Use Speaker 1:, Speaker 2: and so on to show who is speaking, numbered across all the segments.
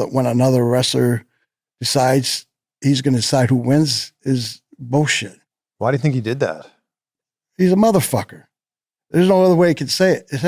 Speaker 1: When another wrestler decides he's going to decide who wins is bullshit.
Speaker 2: Why do you think he did that?
Speaker 1: He's a motherfucker. There's no other way you can say it. He's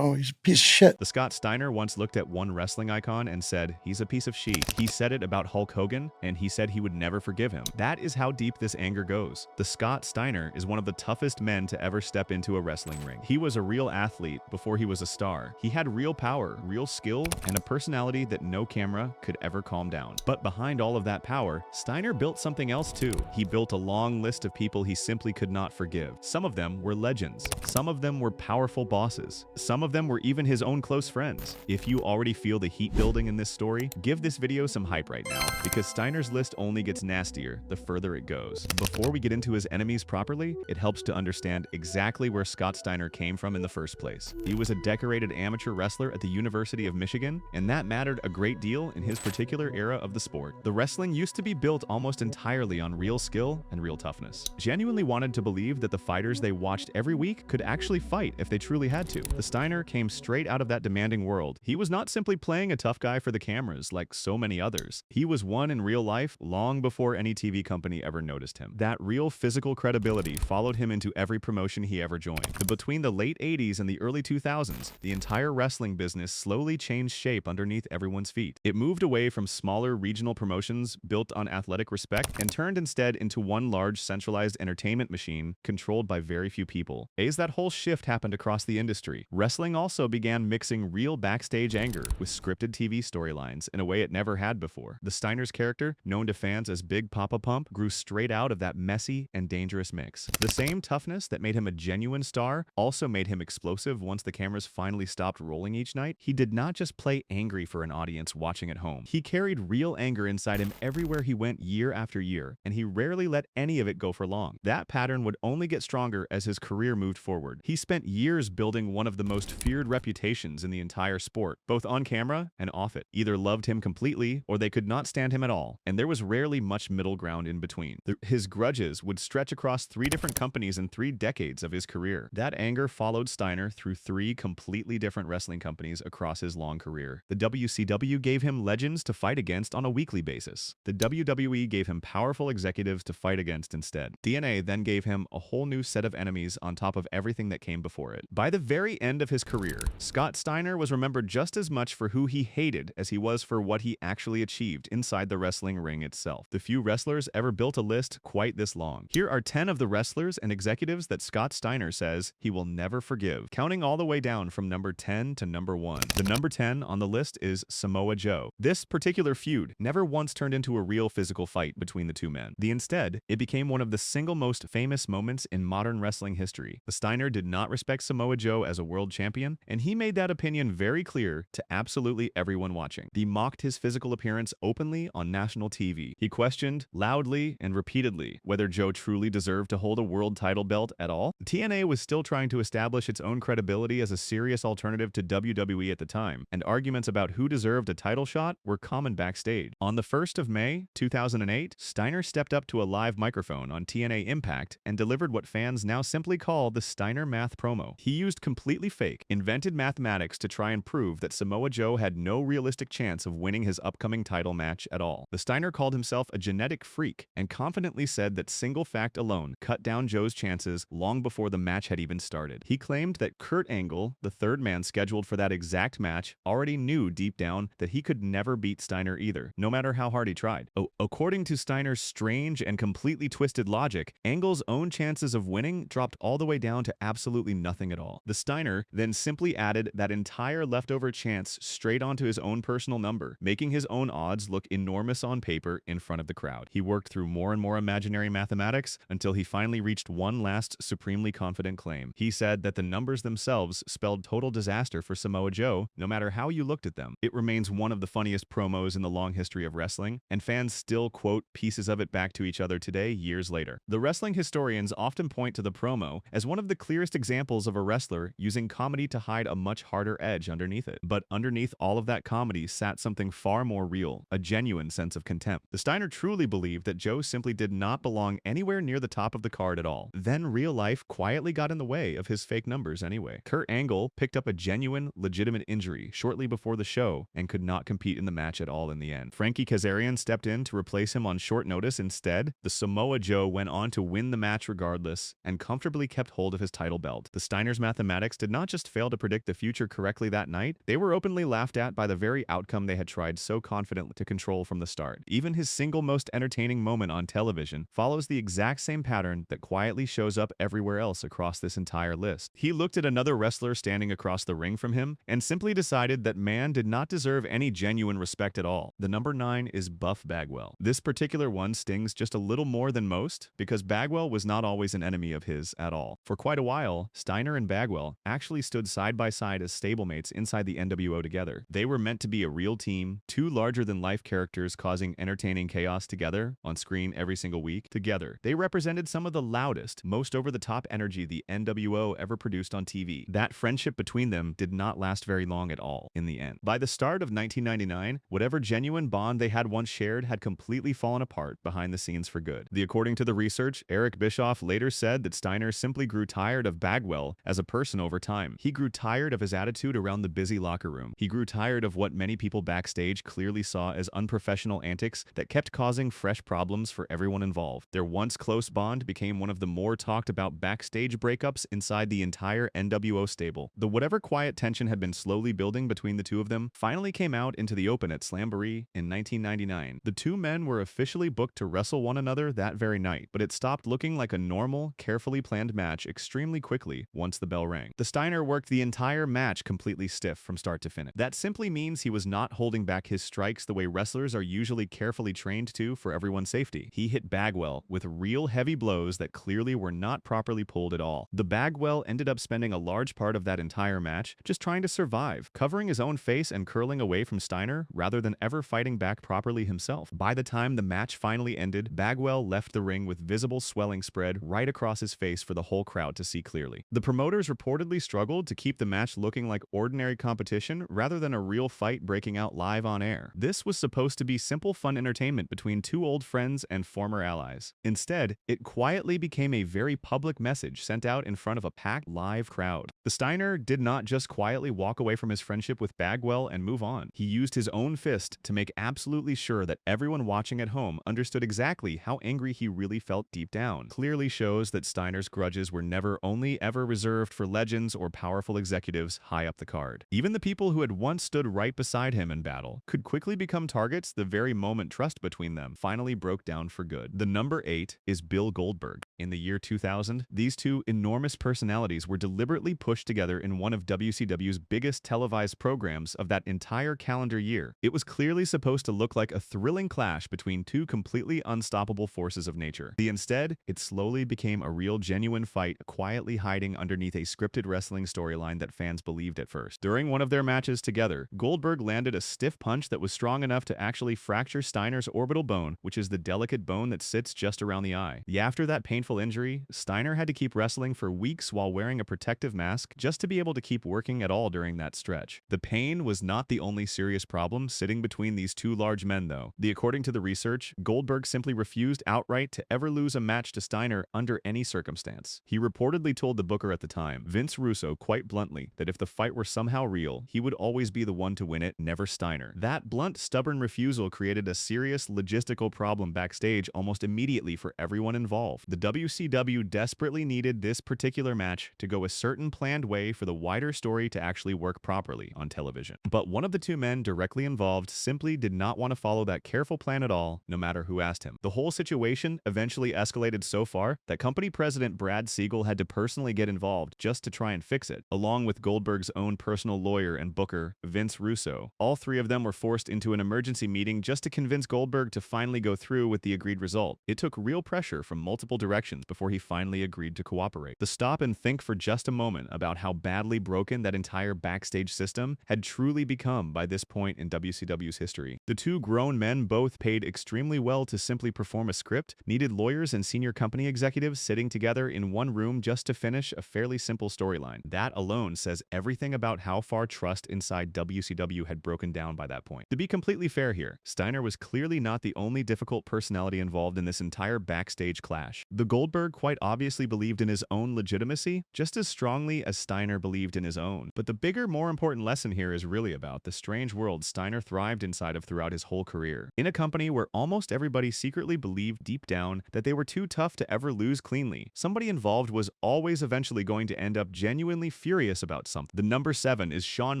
Speaker 1: a piece of shit.
Speaker 3: The Scott Steiner once looked at one wrestling icon and said, he's a piece of shit. He said it about Hulk Hogan, and he said he would never forgive him. That is how deep this anger goes. The Scott Steiner is one of the toughest men to ever step into a wrestling ring. He was a real athlete before he was a star. He had real power, real skill, and a personality that no camera could ever calm down. But behind all of that power, Steiner built something else too. He built a long list of people he simply could not forgive. Some of them were legends. Some of them were powerful bosses. Some of them were even his own close friends. If you already feel the heat building in this story, give this video some hype right now, because Steiner's list only gets nastier the further it goes. Before we get into his enemies properly, it helps to understand exactly where Scott Steiner came from in the first place. He was a decorated amateur wrestler at the University of Michigan, and that mattered a great deal in his particular era of the sport. The wrestling used to be built almost entirely on real skill and real toughness. Genuinely wanted to believe that the fighters they watched every week could actually fight if they truly had to. The Steiner came straight out of that demanding world. He was not simply playing a tough guy for the cameras like so many others. He was one in real life long before any TV company ever noticed him. That real physical credibility followed him into every promotion he ever joined. Between the late 80s and the early 2000s, the entire wrestling business slowly changed shape underneath everyone's feet. It moved away from smaller regional promotions built on athletic respect and turned instead into one large centralized entertainment machine controlled by very few people. As that whole shift happened across the industry, wrestling also began mixing real backstage anger with scripted TV storylines in a way it never had before. The Steiner's character, known to fans as Big Poppa Pump, grew straight out of that messy and dangerous mix. The same toughness that made him a genuine star also made him explosive once the cameras finally stopped rolling each night. He did not just play angry for an audience watching at home. He carried real anger inside him everywhere he went year after year, and he rarely let any of it go for long. That pattern would only get stronger as his career moved forward. He spent years building one of the most feared reputations in the entire sport, both on camera and off it. Either loved him completely or they could not stand him at all, and there was rarely much middle ground in between. His grudges would stretch across 3 different companies in 3 decades of his career. That anger followed Steiner through 3 completely different wrestling companies across his long career. The WCW gave him legends to fight against on a weekly basis. The WWE gave him powerful executives to fight against instead. DNA then gave him a whole new set of enemies on top of everything that came before it. By the very end of his career, Scott Steiner was remembered just as much for who he hated as he was for what he actually achieved inside the wrestling ring itself. The few wrestlers ever built a list quite this long. Here are 10 of the wrestlers and executives that Scott Steiner says he will never forgive, counting all the way down from number 10 to number 1. The number 10 on the list is Samoa Joe. This particular feud never once turned into a real physical fight between the two men. Instead, it became one of the single most famous moments in modern wrestling history. The Steiner did not respect Samoa Joe as a world champion, and he made that opinion very clear to absolutely everyone watching. He mocked his physical appearance openly on national TV. He questioned loudly and repeatedly whether Joe truly deserved to hold a world title belt at all. TNA was still trying to establish its own credibility as a serious alternative to WWE at the time, and arguments about who deserved a title shot were common backstage. On the 1st of May, 2008, Steiner stepped up to a live microphone on TNA Impact and delivered what fans now simply call the Steiner math promo. He used completely fake, invented mathematics to try and prove that Samoa Joe had no realistic chance of winning his upcoming title match at all. The Steiner called himself a genetic freak and confidently said that single fact alone cut down Joe's chances long before the match had even started. He claimed that Kurt Angle, the 3rd man scheduled for that exact match, already knew deep down that he could never beat Steiner either, no matter how hard he tried. According to Steiner's strange and completely twisted logic, Angle's own chances of winning dropped all the way down to absolutely nothing at all. The Steiner then simply added that entire leftover chance straight onto his own personal number, making his own odds look enormous on paper in front of the crowd. He worked through more and more imaginary mathematics until he finally reached one last supremely confident claim. He said that the numbers themselves spelled total disaster for Samoa Joe, no matter how you looked at them. It remains one of the funniest promos in the long history of wrestling, and fans still quote pieces of it back to each other today, years later. The wrestling historians often point to the promo as one of the clearest just examples of a wrestler using comedy to hide a much harder edge underneath it. But underneath all of that comedy sat something far more real, a genuine sense of contempt. The Steiner truly believed that Joe simply did not belong anywhere near the top of the card at all. Then real life quietly got in the way of his fake numbers anyway. Kurt Angle picked up a genuine, legitimate injury shortly before the show and could not compete in the match at all in the end. Frankie Kazarian stepped in to replace him on short notice instead. The Samoa Joe went on to win the match regardless and comfortably kept hold of his title belt. The Steiner's mathematics did not just fail to predict the future correctly that night, they were openly laughed at by the very outcome they had tried so confidently to control from the start. Even his single most entertaining moment on television follows the exact same pattern that quietly shows up everywhere else across this entire list. He looked at another wrestler standing across the ring from him and simply decided that man did not deserve any genuine respect at all. The number 9 is Buff Bagwell. This particular one stings just a little more than most because Bagwell was not always an enemy of his at all. For quite a while, Steiner and Bagwell actually stood side by side as stablemates inside the NWO together. They were meant to be a real team, two larger-than-life characters causing entertaining chaos together on screen every single week. Together, they represented some of the loudest, most over-the-top energy the NWO ever produced on TV. That friendship between them did not last very long at all in the end. By the start of 1999, whatever genuine bond they had once shared had completely fallen apart behind the scenes for good. According to the research, Eric Bischoff later said that Steiner simply grew tired of Bagwell as a person over time. He grew tired of his attitude around the busy locker room. He grew tired of what many people backstage clearly saw as unprofessional antics that kept causing fresh problems for everyone involved. Their once close bond became one of the more talked about backstage breakups inside the entire NWO stable. The whatever quiet tension had been slowly building between the two of them finally came out into the open at Slamboree in 1999. The two men were officially booked to wrestle one another that very night, but it stopped looking like a normal, carefully planned match extremely quickly once the bell rang. The Steiner worked the entire match completely stiff from start to finish. That simply means he was not holding back his strikes the way wrestlers are usually carefully trained to for everyone's safety. He hit Bagwell with real heavy blows that clearly were not properly pulled at all. The Bagwell ended up spending a large part of that entire match just trying to survive, covering his own face and curling away from Steiner rather than ever fighting back properly himself. By the time the match finally ended, Bagwell left the ring with visible swelling spread right across his face for the whole crowd to see clearly. The promoters reportedly struggled to keep the match looking like ordinary competition rather than a real fight breaking out live on air. This was supposed to be simple fun entertainment between two old friends and former allies. Instead, it quietly became a very public message sent out in front of a packed live crowd. The Steiner did not just quietly walk away from his friendship with Bagwell and move on. He used his own fist to make absolutely sure that everyone watching at home understood exactly how angry he really felt deep down. Clearly shows that Steiner's grudges were never only ever reserved for legends or powerful executives high up the card. Even the people who had once stood right beside him in battle could quickly become targets the very moment trust between them finally broke down for good. The number 8 is Bill Goldberg. In the year 2000, these two enormous personalities were deliberately pushed together in one of WCW's biggest televised programs of that entire calendar year. It was clearly supposed to look like a thrilling clash between two completely unstoppable forces of nature. Instead, it slowly became a real genuine fight, quietly hiding underneath a scripted wrestling storyline that fans believed at first. During one of their matches together, Goldberg landed a stiff punch that was strong enough to actually fracture Steiner's orbital bone, which is the delicate bone that sits just around the eye. After that painful injury, Steiner had to keep wrestling for weeks while wearing a protective mask just to be able to keep working at all during that stretch. The pain was not the only serious problem sitting between these two large men, though. According to the research, Goldberg simply refused outright to ever lose a match to Steiner under any circumstance. He reportedly told the booker at the time, Vince Russo, quite bluntly, that if the fight were somehow real, he would always be the one to win it, never Steiner. That blunt, stubborn refusal created a serious logistical problem backstage almost immediately for everyone involved. The WCW desperately needed this particular match to go a certain planned way for the wider story to actually work properly on television. But one of the two men directly involved simply did not want to follow that careful plan at all, no matter who asked him. The whole situation eventually escalated so far that company president Brad Siegel had to personally get involved just to try and fix it, along with Goldberg's own personal lawyer and booker, Vince Russo. All three of them were forced into an emergency meeting just to convince Goldberg to finally go through with the agreed result. It took real pressure from multiple directions before he finally agreed to cooperate. To stop and think for just a moment about how badly broken that entire backstage system had truly become by this point in WCW's history. The two grown men, both paid extremely well to simply perform a script, needed lawyers and senior company executives sitting together in one room just to finish a fairly simple storyline. That alone says everything about how far trust inside WCW had broken down by that point. To be completely fair here, Steiner was clearly not the only difficult personality involved in this entire backstage clash. The Goldberg quite obviously believed in his own legitimacy just as strongly as Steiner believed in his own. But the bigger, more important lesson here is really about the strange world Steiner thrived inside of throughout his whole career. In a company where almost everybody secretly believed deep down that they were too tough to ever lose cleanly, somebody involved was always eventually going to end up genuinely furious about something. The number 7 is Shawn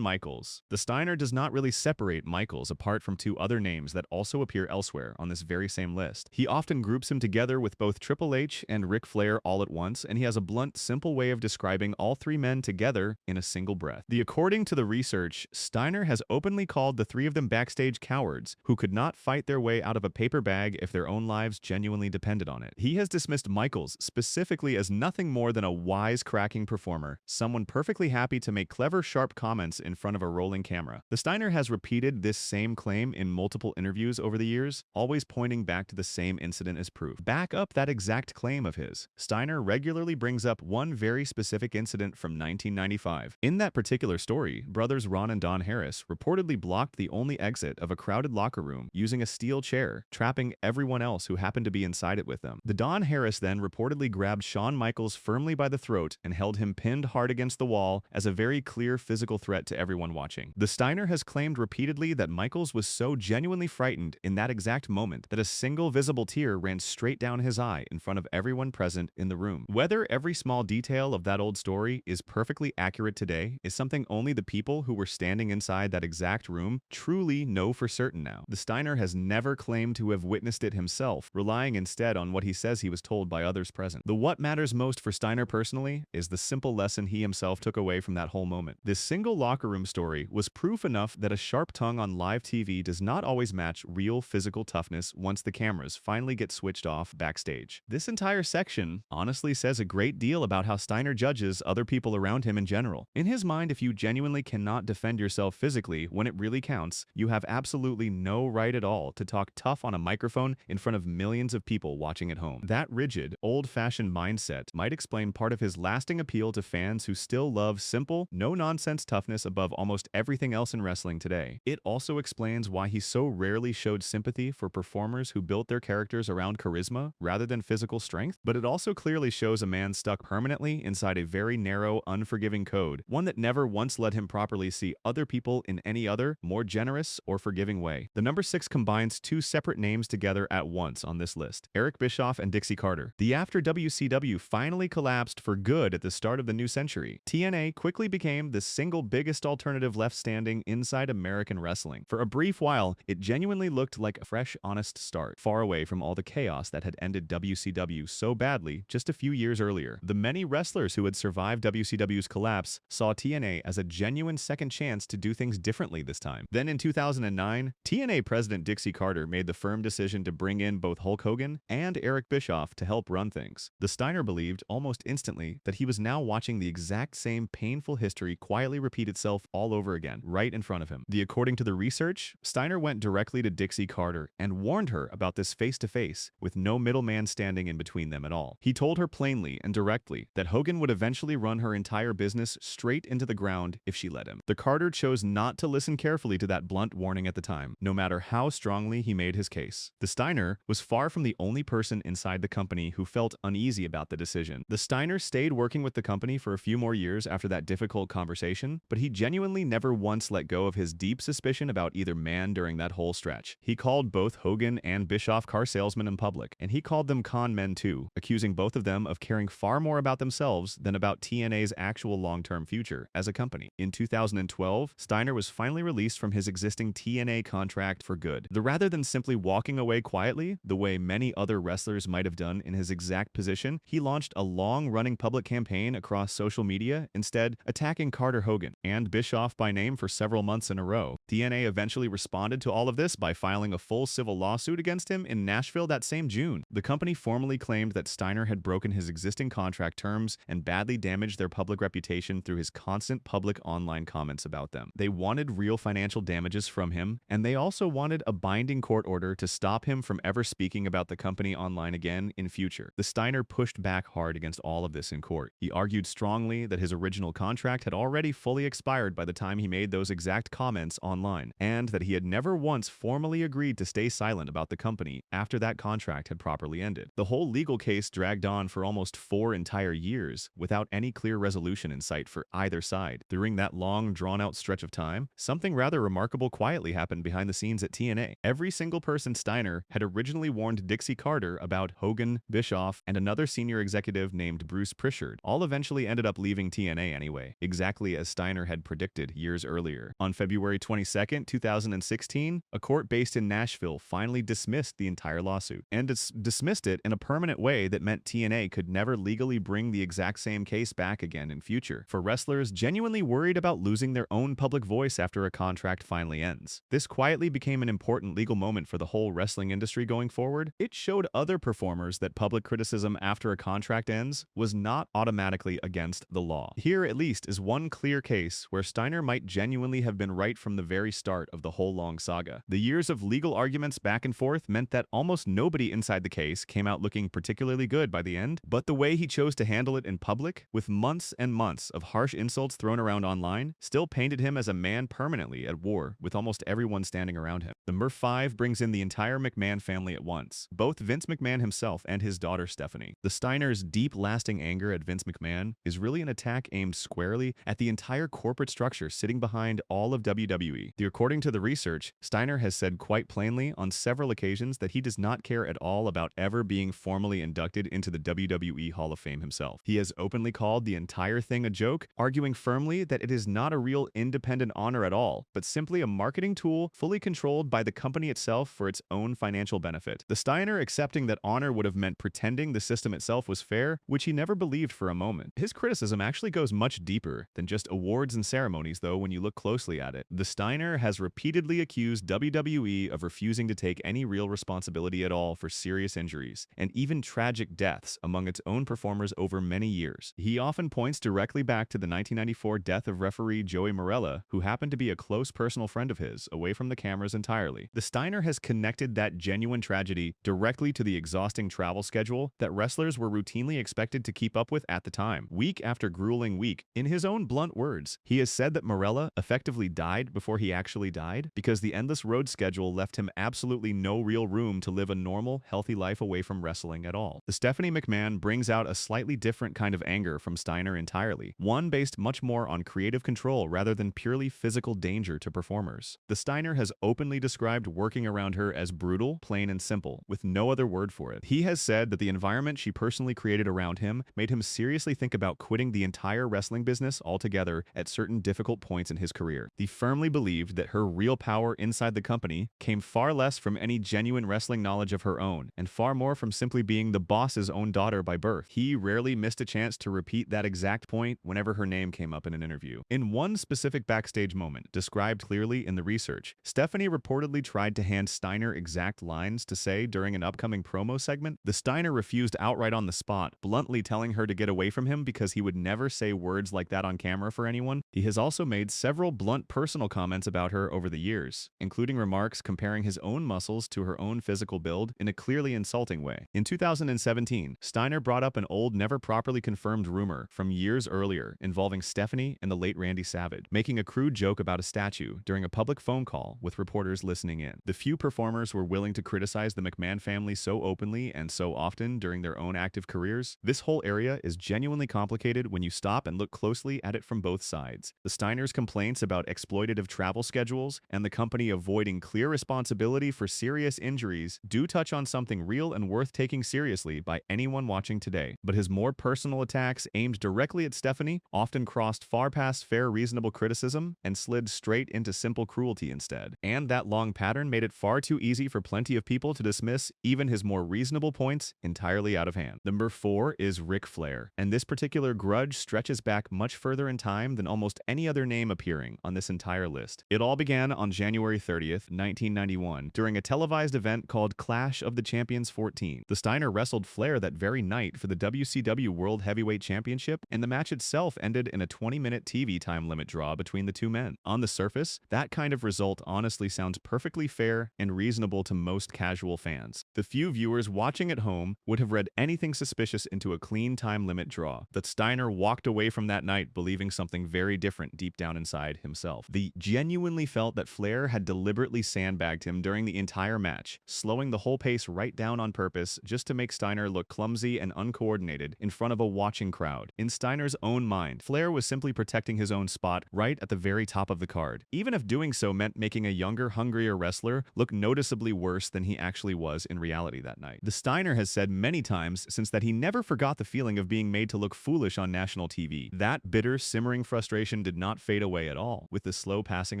Speaker 3: Michaels. The Steiner does not really separate Michaels apart from 2 other names that also appear elsewhere on this very same list. He often groups him together with both Triple H and Ric Flair all at once, and he has a blunt, simple way of describing all 3 men together in a single breath. According to the research, Steiner has openly called the 3 of them backstage cowards who could not fight their way out of a paper bag if their own lives genuinely depended on it. He has dismissed Michaels specifically as nothing more than a wisecracking performer, someone perfectly happy to make clever, sharp comments in front of a rolling camera. The Steiner has repeated this same claim in multiple interviews over the years, always pointing back to the same incident as proof. Back up that exact claim of his. Steiner regularly brings up one very specific incident from 1995. In that particular story, brothers Ron and Don Harris reportedly blocked the only exit of a crowded locker room using a steel chair, trapping everyone else who happened to be inside it with them. The Don Harris then reportedly grabbed Shawn Michaels firmly by the throat and held him pinned hard against the wall as a very clear physical threat to everyone watching. The Steiner has claimed repeatedly that Michaels was so genuinely frightened in that exact moment that a single visible tear ran straight down his eye in front of everyone present in the room. Whether every small detail of that old story is perfectly accurate today is something only the people who were standing inside that exact room truly know for certain now. The Steiner has never claimed to have witnessed it himself, relying instead on what he says he was told by others present. The what matters most for Steiner personally is the simple lesson he himself took away from that whole moment. This single locker room story was proof enough that a sharp tongue on live TV does not always match real physical toughness once the cameras finally get switched off backstage. This entire section honestly says a great deal about how Steiner judges other people around him in general. In his mind, if you genuinely cannot defend yourself physically when it really counts, you have absolutely no right at all to talk tough on a microphone in front of millions of people watching at home. That rigid, old-fashioned mindset might explain part of his lasting appeal to fans who still love simple, no-nonsense toughness above almost everything else in wrestling today. It also explains why he so rarely showed sympathy for performers who built their characters around charisma rather than physical strength, but it also clearly shows a man stuck permanently inside a very narrow, unforgiving code, one that never once let him properly see other people in any other, more generous or forgiving way. The number 6 combines 2 separate names together at once on this list: Eric Bischoff and Dixie Carter. After WCW finally collapsed for good at the start of the new century, TNA quickly became the single biggest alternative left standing inside American wrestling. For a brief while, it genuinely looked like a fresh, honest start, far away from all the chaos that had ended WCW so badly just a few years earlier. The many wrestlers who had survived WCW's collapse saw TNA as a genuine second chance to do things differently this time. Then in 2009, TNA president Dixie Carter made the firm decision to bring in both Hulk Hogan and Eric Bischoff to help run things. The Steiner believed almost instantly that he was now watching the exact same painful history quietly repeat itself all over again, right in front of him. According to the research, Steiner went directly to Dixie Carter and warned her about this face-to-face, with no middleman standing in between them at all. He told her plainly and directly that Hogan would eventually run her entire business straight into the ground if she let him. The Carter chose not to listen carefully to that blunt warning at the time, no matter how strongly he made his case. The Steiner was far from the only person inside the company who felt uneasy about the decision. The Steiner stayed working with the company for a few more years after that difficult conversation, but he genuinely never once let go of his deep suspicion about either man during that whole stretch. He called both Hogan and Bischoff car salesmen in public, and he called them con men too, accusing both of them of caring far more about themselves than about TNA's actual long-term future as a company. In 2012, Steiner was finally released from his existing TNA contract for good. Rather than simply walking away quietly, the way many other wrestlers might have done in his exact position, he launched a long-running public campaign across social media, instead attacking Carter, Hogan, and Bischoff by name for several months in a row. TNA eventually responded to all of this by filing a full civil lawsuit against him in Nashville that same June. The company formally claimed that Steiner had broken his existing contract terms and badly damaged their public reputation through his constant public online comments about them. They wanted real financial damages from him, and they also wanted a binding court order to stop him from ever speaking about the company online again in future. The Steiner pushed back hard against all of this in court. He argued strongly that his original contract had already fully expired by the time he made those exact comments online, and that he had never once formally agreed to stay silent about the company after that contract had properly ended. The whole legal case dragged on for almost 4 entire years without any clear resolution in sight for either side. During that long, drawn-out stretch of time, something rather remarkable quietly happened behind the scenes at TNA. Every single person Steiner had originally warned Dixie Carter about, Hogan, Bischoff, and another senior executive named Bruce Prichard, all eventually ended up leaving TNA anyway, exactly as Steiner had predicted years earlier. On February 22, 2016, a court based in Nashville finally dismissed the entire lawsuit, and dismissed it in a permanent way that meant TNA could never legally bring the exact same case back again in future, for wrestlers genuinely worried about losing their own public voice after a contract finally ends. This quietly became an important legal moment for the whole wrestling industry going forward. It showed other performers that public criticism after a contract ends was not automatically against the law. Here, at least, is one clear case where Steiner might genuinely have been right from the very start of the whole long saga. The years of legal arguments back and forth meant that almost nobody inside the case came out looking particularly good by the end, but the way he chose to handle it in public, with months and months of harsh insults thrown around online, still painted him as a man permanently at war with almost everyone standing around him. The Number 5 brings in the entire McMahon family at once, both Vince McMahon himself and his daughter Stephanie. The Steiners' deep, lasting anger at Vince McMahon is really an attack aimed squarely at the entire corporate structure sitting behind all of WWE. According to the research, Steiner has said quite plainly on several occasions that he does not care at all about ever being formally inducted into the WWE Hall of Fame himself. He has openly called the entire thing a joke, arguing firmly that it is not a real independent honor at all, but simply a marketing tool fully controlled by the company itself for its own financial benefit. The Steiner accepting that honor would have meant pretending the system itself was fair, which he never believed for a moment. His criticism actually goes much deeper than just awards and ceremonies, though, when you look closely at it. The Steiner has repeatedly accused WWE of refusing to take any real responsibility at all for serious injuries, and even tragic deaths among its own performers over many years. He often points directly back to the 1994 death of referee Joey Marella, who happened to be a close personal friend of his, away from the cameras entirely. The Steiner has connected that genuine tragedy directly to the exhausting travel schedule that wrestlers were routinely expected to keep up with at the time, week after grueling week. In his own blunt words, he has said that Marella effectively died before he actually died because the endless road schedule left him absolutely no real room to live a normal, healthy life away from wrestling at all. The Stephanie McMahon brings out a slightly different kind of anger from Steiner entirely, one based much more on creative control rather than purely physical danger to performers. The Steiner has openly described working around her as brutal, plain and simple, with no other word for it. He has said that the environment she personally created around him made him seriously think about quitting the entire wrestling business altogether at certain difficult points in his career. He firmly believed that her real power inside the company came far less from any genuine wrestling knowledge of her own, and far more from simply being the boss's own daughter by birth. He rarely missed a chance to repeat that exact point whenever her name came up in an interview. In one specific backstage moment, described clearly in the research, Stephanie reportedly tried to hand Steiner exact lines to say during an upcoming promo segment. The Steiner refused outright on the spot, bluntly telling her to get away from him because he would never say words like that on camera for anyone. He has also made several blunt personal comments about her over the years, including remarks comparing his own muscles to her own physical build in a clearly insulting way. In 2017, Steiner brought up an old, never properly confirmed rumor from years earlier involving Stephanie and the late Randy Savage, making a crude joke about a statue during a public phone call with reporters listening in. The few performers were willing to criticize the McMahon family so openly and so often during their own active careers. This whole area is genuinely complicated when you stop and look closely at it from both sides. The Steiners' complaints about exploitative travel schedules and the company avoiding clear responsibility for serious injuries do touch on something real and worth taking seriously by anyone watching today. But his more personal attacks aimed directly at Stephanie often crossed far past fair, reasonable criticism and slid straight into simple cruelty instead. And that long pattern made it far too easy for plenty of people to dismiss even his more reasonable points entirely out of hand. Number 4 is Ric Flair, and this particular grudge stretches back much further in time than almost any other name appearing on this entire list. It all began on January 30th, 1991, during a televised event called Clash of the Champions 14. The Steiner wrestled Flair that very night for the WCW World Heavyweight Championship, and the match itself ended in a 20-minute TV time limit draw between the two men. On the surface, that kind of result honestly sounds perfectly fair and reasonable to most casual fans. The few viewers watching at home would have read anything suspicious into a clean clean time limit draw. The Steiner walked away from that night believing something very different deep down inside himself. He genuinely felt that Flair had deliberately sandbagged him during the entire match, slowing the whole pace right down on purpose just to make Steiner look clumsy and uncoordinated in front of a watching crowd. In Steiner's own mind, Flair was simply protecting his own spot right at the very top of the card, even if doing so meant making a younger, hungrier wrestler look noticeably worse than he actually was in reality that night. The Steiner has said many times since that he never forgot the feeling of being made to look foolish on national TV. That bitter, simmering frustration did not fade away at all with the slow passing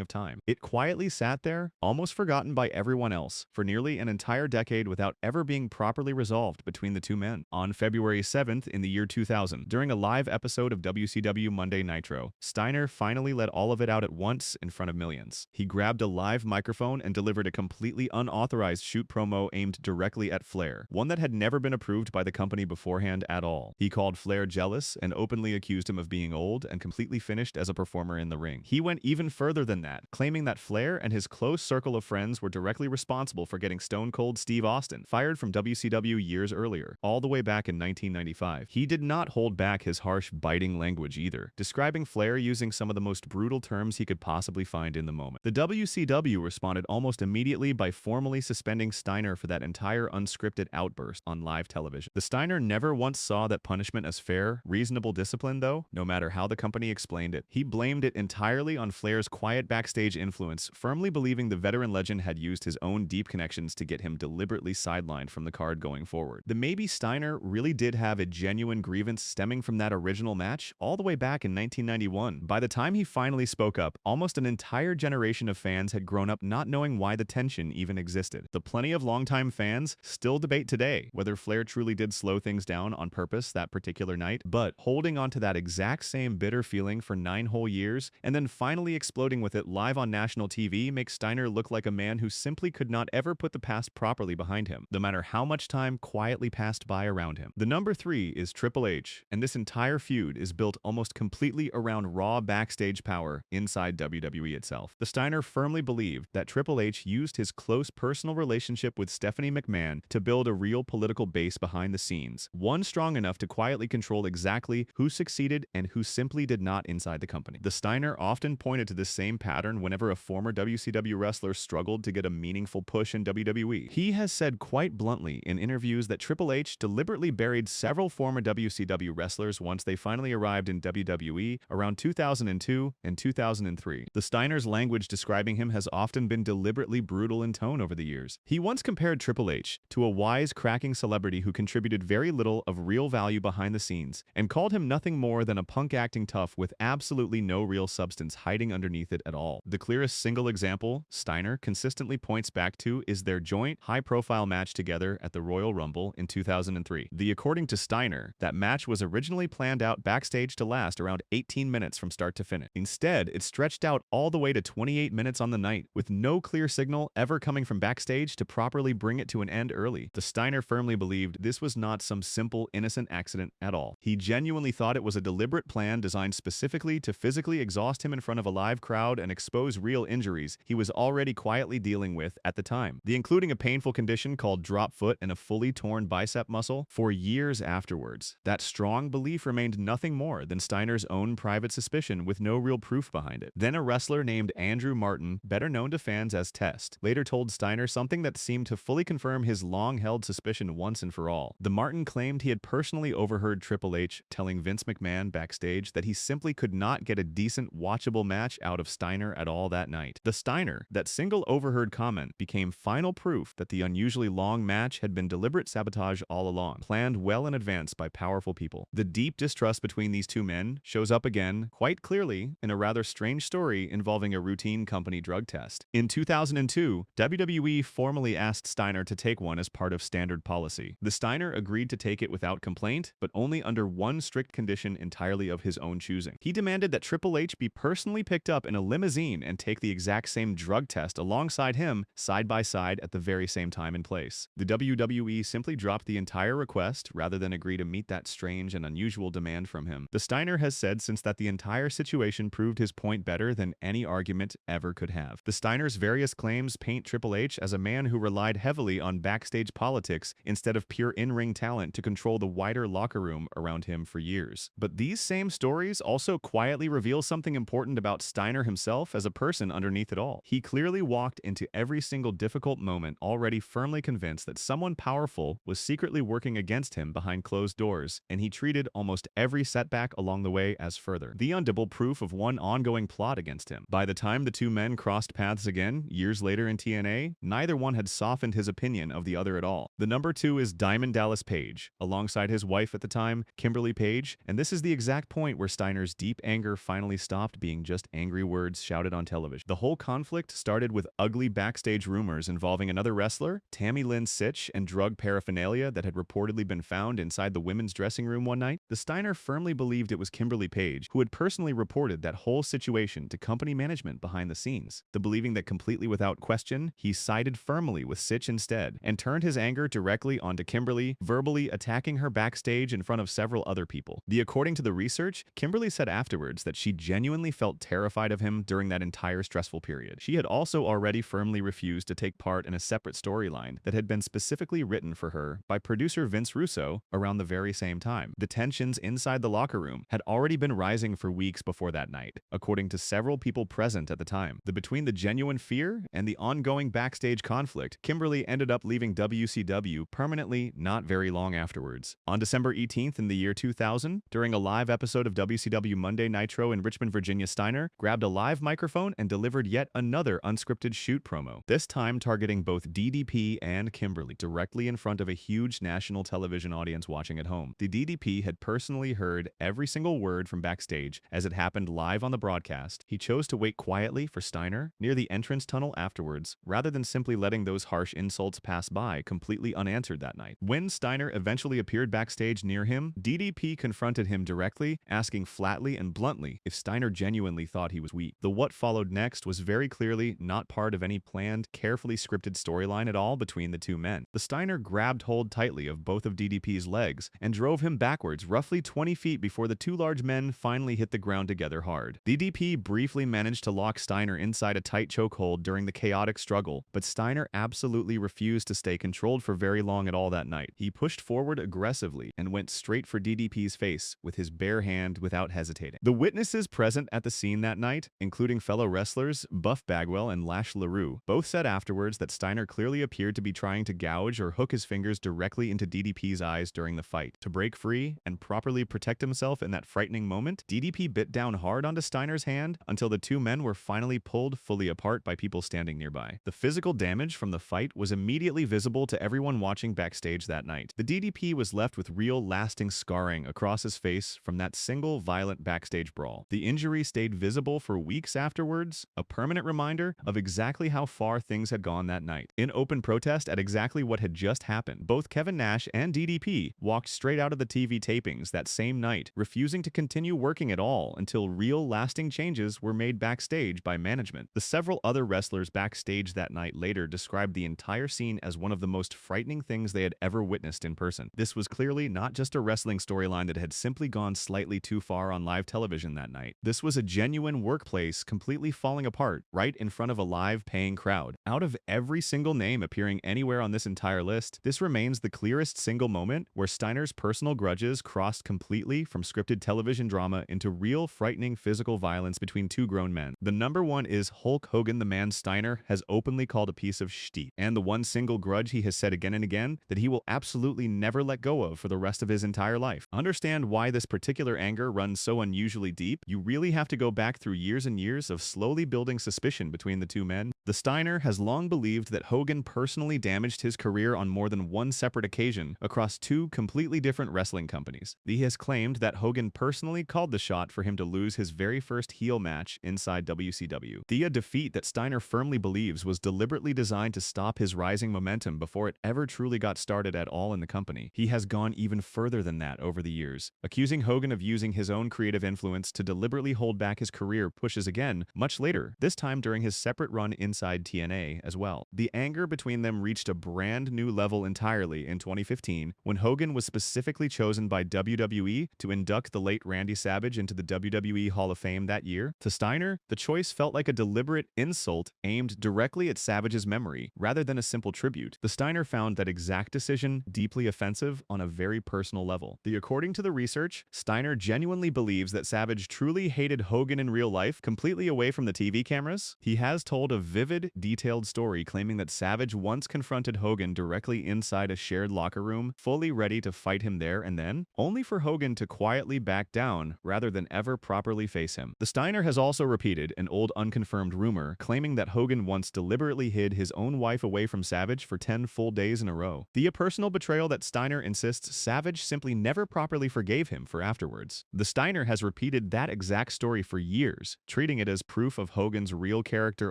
Speaker 3: of time. It quietly sat there, almost forgotten by everyone else, for nearly an entire decade without ever being properly resolved between the two men. On February 7th in the year 2000, during a live episode of WCW Monday Nitro, Steiner finally let all of it out at once in front of millions. He grabbed a live microphone and delivered a completely unauthorized shoot promo aimed directly at Flair, one that had never been approved by the company beforehand at all. He called Flair jealous and openly accused him of being old and completely finished as a performer in the ring. He went even further than that, claiming that Flair and his close circle of friends were directly responsible for getting Stone Cold Steve Austin fired from WCW years earlier, all the way back in 1995. He did not hold back his harsh, biting language either, describing Flair using some of the most brutal terms he could possibly find in the moment. The WCW responded almost immediately by formally suspending Steiner for that entire unscripted outburst on live television. The Steiner never once saw that punishment as fair, reasonable discipline though, no matter how the company explained it. He blamed it entirely on Flair's quiet backstage influence, firmly believing the veteran legend had used his own deep connections to get him deliberately sidelined from the card going forward. The maybe Steiner really did have a genuine grievance stemming from that original match all the way back in 1991. By the time he finally spoke up, almost an entire generation of fans had grown up not knowing why the tension even existed. The plenty of longtime fans still debate today whether Flair truly did slow things down on purpose that particular night, but holding on to that exact same bitter feeling for 9 whole years and then finally exploding with it live on national TV makes Steiner look like a man who simply could not ever put the past properly behind him, no matter how much time quietly passed by around him. The number 3 is Triple H, and this entire feud is built almost completely around raw backstage power inside WWE itself. The Steiner firmly believed that Triple H used his close personal relationship with Stephanie McMahon to build a real political base behind the scenes, one strong enough to quietly control exactly who succeeded and who simply did not inside the company. The Steiner often pointed to this same pattern whenever a former WCW wrestler struggled to get a meaningful push in WWE. He has said quite bluntly in interviews that Triple H deliberately buried several former WCW wrestlers once they finally arrived in WWE around 2002 and 2003. The Steiner's language describing him has often been deliberately brutal in tone over the years. He once compared Triple H to a wise-cracking celebrity who contributed very little of real value behind the scenes and called him nothing more than a punk-acting tough with absolutely no real substance hiding underneath it at all. The clearest single example Steiner consistently points back to is their joint, high-profile match together at the Royal Rumble in 2003. According to Steiner, that match was originally planned out backstage to last around 18 minutes from start to finish. Instead, it stretched out all the way to 28 minutes on the night, with no clear signal ever coming from backstage to properly bring it to an end early. The Steiner firmly believed this was not some simple, innocent accident at all. He genuinely thought it was a deliberate plan designed specifically to physically exhaust him in front of a live crowd and expose real injuries he was already quietly dealing with at the time, including a painful condition called drop foot and a fully torn bicep muscle for years afterwards. That strong belief remained nothing more than Steiner's own private suspicion with no real proof behind it. Then a wrestler named Andrew Martin, better known to fans as Test, later told Steiner something that seemed to fully confirm his long-held suspicion once and for all. The Martin claimed he had personally overheard Triple H telling Vince McMahon backstage that he simply could not get a decent, watchable match out of Steiner at all that night. The Steiner, that single overheard comment, became final proof that the unusually long match had been deliberate sabotage all along, planned well in advance by powerful people. The deep distrust between these two men shows up again quite clearly in a rather strange story involving a routine company drug test. In 2002, WWE formally asked Steiner to take one as part of standard policy. The Steiner agreed to take it without complaint, but only under one strict condition entirely of his own choosing. He demanded that Triple H be personally picked up in a limousine and take the exact same drug test alongside him, side by side at the very same time and place. The WWE simply dropped the entire request rather than agree to meet that strange and unusual demand from him. The Steiner has said since that the entire situation proved his point better than any argument ever could have. The Steiner's various claims paint Triple H as a man who relied heavily on backstage politics instead of pure in-ring talent to control the wider locker room around him for years. But these same stories also quietly reveal something important about Steiner himself as a person underneath it all. He clearly walked into every single difficult moment already firmly convinced that someone powerful was secretly working against him behind closed doors, and he treated almost every setback along the way as further, the undeniable proof of one ongoing plot against him. By the time the two men crossed paths again, years later in TNA, neither one had softened his opinion of the other at all. The number 2 is Diamond Dallas Page, alongside his wife at the time, Kimberly Page, and this is the exact point where Steiner's deep anger finally stopped being just angry words shouted on television. The whole conflict started with ugly backstage rumors involving another wrestler, Tammy Lynn Sitch, and drug paraphernalia that had reportedly been found inside the women's dressing room one night. The Steiner firmly believed it was Kimberly Page, who had personally reported that whole situation to company management behind the scenes. The believing that completely without question, he sided firmly with Sitch instead, and turned his anger directly onto Kimberly, verbally attacking her backstage in front of several other people. According to the research, Kimberly said afterwards that she genuinely felt terrified of him during that entire stressful period. She had also already firmly refused to take part in a separate storyline that had been specifically written for her by producer Vince Russo around the very same time. The tensions inside the locker room had already been rising for weeks before that night, according to several people present at the time. Between the genuine fear and the ongoing backstage conflict, Kimberly ended up leaving WCW permanently not very long afterwards. On December 18th in the year 2000, during a live episode of WCW Monday Nitro in Richmond, Virginia, Steiner grabbed a live microphone and delivered yet another unscripted shoot promo, this time targeting both DDP and Kimberly, directly in front of a huge national television audience watching at home. The DDP had personally heard every single word from backstage as it happened live on the broadcast. He chose to wait quietly for Steiner near the entrance tunnel afterwards, rather than simply letting those harsh insults pass by completely unanswered that night. When Steiner eventually appeared backstage near him, DDP confronted him directly, asking flatly and bluntly if Steiner genuinely thought he was weak. What followed next was very clearly not part of any planned, carefully scripted storyline at all between the two men. The Steiner grabbed hold tightly of both of DDP's legs and drove him backwards roughly 20 feet before the two large men finally hit the ground together hard. DDP briefly managed to lock Steiner inside a tight chokehold during the chaotic struggle, but Steiner absolutely refused to stay controlled for very long at all that night. He pushed forward aggressively and went straight for DDP's face with his bare hand without hesitating. The witnesses present at the scene that night, including fellow wrestlers Buff Bagwell and Lash LaRue, both said afterwards that Steiner clearly appeared to be trying to gouge or hook his fingers directly into DDP's eyes during the fight. To break free and properly protect himself in that frightening moment, DDP bit down hard onto Steiner's hand until the two men were finally pulled fully apart by people standing nearby. The physical damage from the fight was immediately visible to everyone watching backstage that night. The DDP was left with real lasting scarring across his face from that single violent backstage brawl. The injury stayed visible for weeks afterwards, a permanent reminder of exactly how far things had gone that night. In open protest at exactly what had just happened, both Kevin Nash and DDP walked straight out of the TV tapings that same night, refusing to continue working at all until real lasting changes were made backstage by management. The several other wrestlers backstage that night later described the entire scene as one of the most frightening things they had ever witnessed in person. This was clearly not just a wrestling storyline that had simply gone slightly too far on live television that night. This was a genuine workplace completely falling apart right in front of a live paying crowd. Out of every single name appearing anywhere on this entire list, this remains the clearest single moment where Steiner's personal grudges crossed completely from scripted television drama into real frightening physical violence between two grown men. The number 1 is Hulk Hogan, the man Steiner has openly called a piece of shit, and the one single grudge he has said again and again that he will absolutely never let go of for the rest of his entire life. Understand why this particular anger runs so unusually deep? You really have to go back through years and years of slowly building suspicion between the two men. The Steiner has long believed that Hogan personally damaged his career on more than one separate occasion across two completely different wrestling companies. He has claimed that Hogan personally called the shot for him to lose his very first heel match inside WCW. The defeat that Steiner firmly believes was deliberately designed to stop his rising momentum before it ever truly got started at all in the company. He has gone even further than that over the years, accusing Hogan of using his own creative influence to deliberately hold back his career pushes again much later, this time during his separate run inside TNA as well. The anger between them reached a brand new level entirely in 2015 when Hogan was specifically chosen by WWE to induct the late Randy Savage into the WWE Hall of Fame that year. To Steiner, the choice felt like a deliberate insult aimed directly at Savage's memory rather than a simple tribute. The Steiner found that exact decision deeply offensive on a very personal level. According to the research, Steiner genuinely believes that Savage truly hated Hogan in real life, completely away from the TV cameras. He has told a vivid, detailed story claiming that Savage once confronted Hogan directly inside a shared locker room, fully ready to fight him there and then, only for Hogan to quietly back down rather than ever properly face him. The Steiner has also repeated an old unconfirmed rumor claiming that Hogan once deliberately hid his own wife away from Savage for 10 full days in a row. The personal betrayal that Steiner insists Savage simply never properly forgave him for afterwards. The Steiner has repeated that exact story for years, treating it as proof of Hogan's real character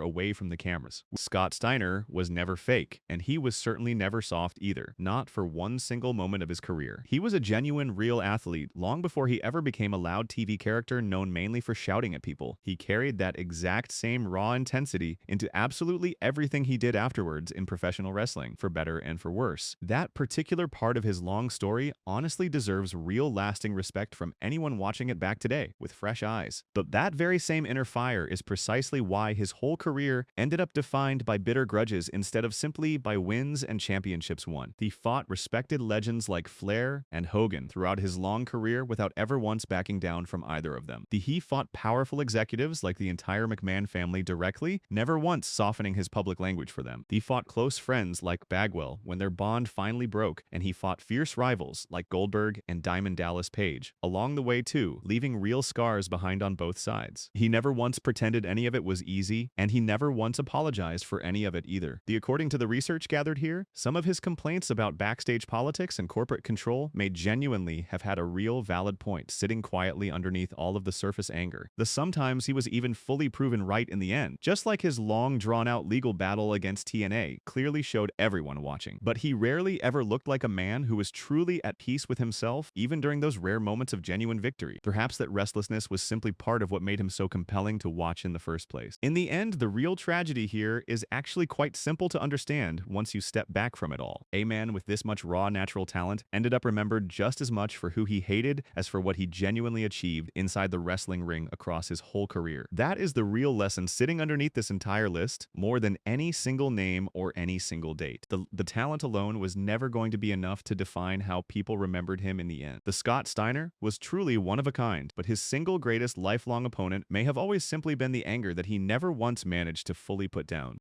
Speaker 3: away from the cameras. Scott Steiner was never fake, and he was certainly never soft either, not for one single moment of his career. He was a genuine, real athlete long before he ever became a loud TV character known mainly for shouting at people. He carried that exact same raw intensity into absolutely everything he did afterwards in professional wrestling, for better and for worse. That particular part of his long story honestly deserves real lasting respect from anyone watching it back today with fresh eyes. But that very same inner fire is precisely why his whole career ended up defined by bitter grudges instead of simply by wins and championships won. He fought respected legends like Flair and Hogan throughout his long career without ever once backing down from either of them. He fought powerful executives like the entire McMahon family directly, never once softening his public language for them. He fought close friends like Bagwell when their bond finally broke, and he fought fierce rivals like Goldberg and Diamond Dallas Page, along the way too, leaving real scars behind on both sides. He never once pretended any of it was easy, and he never once apologized for any of it either. According to the research gathered here, some of his complaints about backstage politics and corporate control may genuinely have had a real valid point sitting quietly underneath all of the surface anger. Sometimes he was even fully proven right in the end, just like his long drawn-out legal battle against TNA clearly showed everyone watching. But he rarely ever looked like a man who was truly at peace with himself, even during those rare moments of genuine victory. Perhaps that restlessness was simply part of what made him so compelling to watch in the first place. In the end, the real tragedy here is actually quite simple to understand once you step back from it all. A man with this much raw natural talent ended up remembered just as much for who he hated as for what he genuinely achieved inside the wrestling ring across his whole career. That is the real lesson sitting underneath this entire list, more than any single name or any single date. The talent alone was never going to be enough to define how people remembered him in the end. The Scott Steiner was truly one of a kind, but his single greatest lifelong opponent may have always simply been the anger that he never once managed to fully put down.